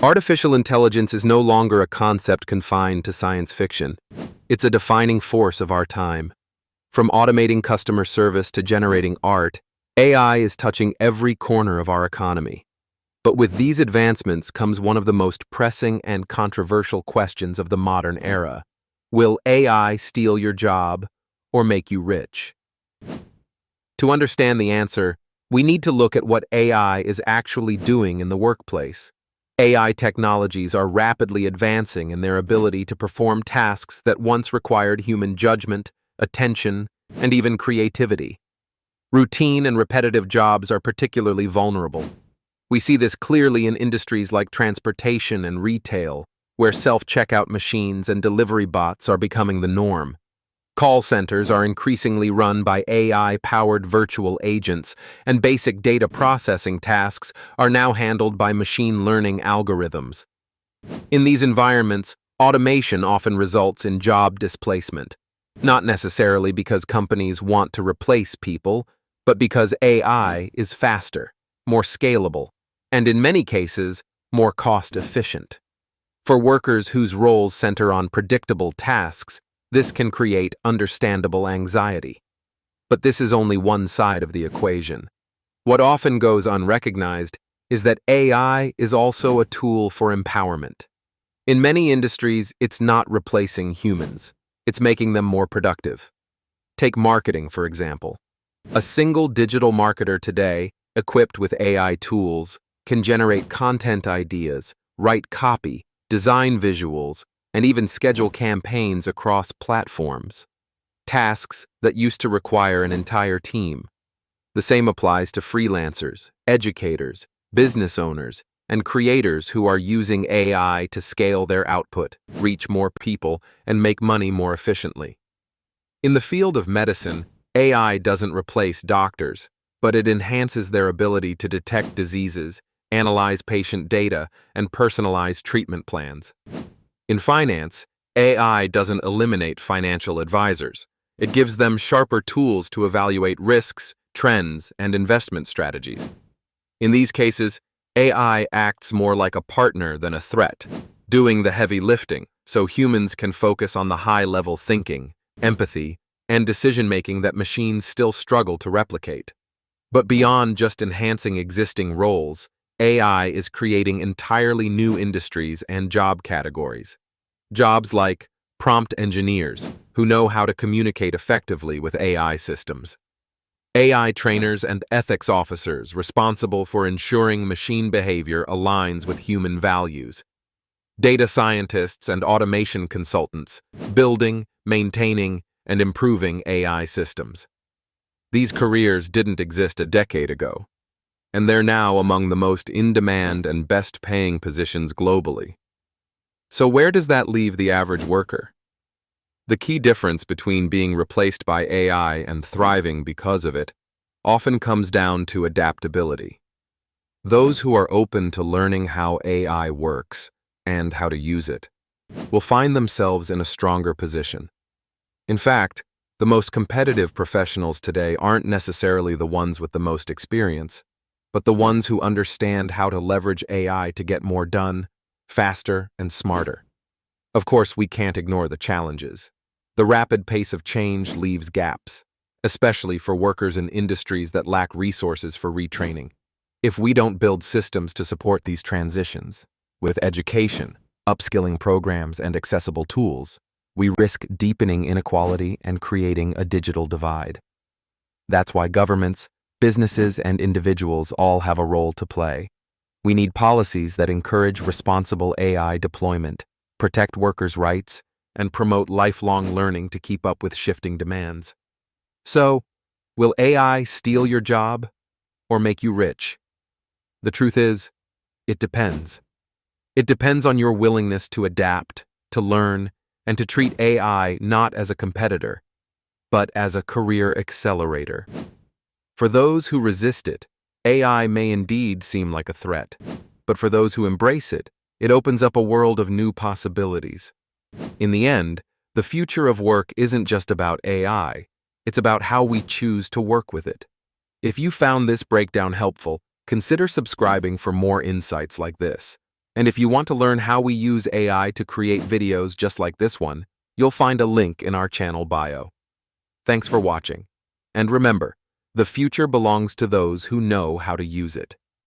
Artificial intelligence is no longer a concept confined to science fiction. It's a defining force of our time. From automating customer service to generating art, AI is touching every corner of our economy. But with these advancements comes one of the most pressing and controversial questions of the modern era. Will AI steal your job or make you rich? To understand the answer, we need to look at what AI is actually doing in the workplace. AI technologies are rapidly advancing in their ability to perform tasks that once required human judgment, attention, and even creativity. Routine and repetitive jobs are particularly vulnerable. We see this clearly in industries like transportation and retail, where self-checkout machines and delivery bots are becoming the norm. Call centers are increasingly run by AI-powered virtual agents, and basic data processing tasks are now handled by machine learning algorithms. In these environments, automation often results in job displacement, not necessarily because companies want to replace people, but because AI is faster, more scalable, and in many cases, more cost-efficient. For workers whose roles center on predictable tasks, this can create understandable anxiety. But this is only one side of the equation. What often goes unrecognized is that AI is also a tool for empowerment. In many industries, it's not replacing humans. It's making them more productive. Take marketing, for example. A single digital marketer today, equipped with AI tools, can generate content ideas, write copy, design visuals, and even schedule campaigns across platforms. Tasks that used to require an entire team. The same applies to freelancers, educators, business owners, and creators who are using AI to scale their output, reach more people, and make money more efficiently. In the field of medicine, AI doesn't replace doctors, but it enhances their ability to detect diseases, analyze patient data, and personalize treatment plans. In finance, AI doesn't eliminate financial advisors. It gives them sharper tools to evaluate risks, trends, and investment strategies. In these cases, AI acts more like a partner than a threat, doing the heavy lifting so humans can focus on the high-level thinking, empathy, and decision-making that machines still struggle to replicate. But beyond just enhancing existing roles, AI is creating entirely new industries and job categories. Jobs like prompt engineers, who know how to communicate effectively with AI systems. AI trainers and ethics officers responsible for ensuring machine behavior aligns with human values. Data scientists and automation consultants, building, maintaining, and improving AI systems. These careers didn't exist a decade ago, and they're now among the most in-demand and best-paying positions globally. So where does that leave the average worker? The key difference between being replaced by AI and thriving because of it often comes down to adaptability. Those who are open to learning how AI works and how to use it will find themselves in a stronger position. In fact, the most competitive professionals today aren't necessarily the ones with the most experience, but the ones who understand how to leverage AI to get more done, faster and smarter. Of course, we can't ignore the challenges. The rapid pace of change leaves gaps, especially for workers in industries that lack resources for retraining. If we don't build systems to support these transitions, with education, upskilling programs, and accessible tools, we risk deepening inequality and creating a digital divide. That's why governments, businesses, and individuals all have a role to play. We need policies that encourage responsible AI deployment, protect workers' rights, and promote lifelong learning to keep up with shifting demands. So, will AI steal your job or make you rich? The truth is, it depends. It depends on your willingness to adapt, to learn, and to treat AI not as a competitor, but as a career accelerator. For those who resist it, AI may indeed seem like a threat, but for those who embrace it, it opens up a world of new possibilities. In the end, the future of work isn't just about AI, it's about how we choose to work with it. If you found this breakdown helpful, consider subscribing for more insights like this. And if you want to learn how we use AI to create videos just like this one, you'll find a link in our channel bio. Thanks for watching. And remember, the future belongs to those who know how to use it.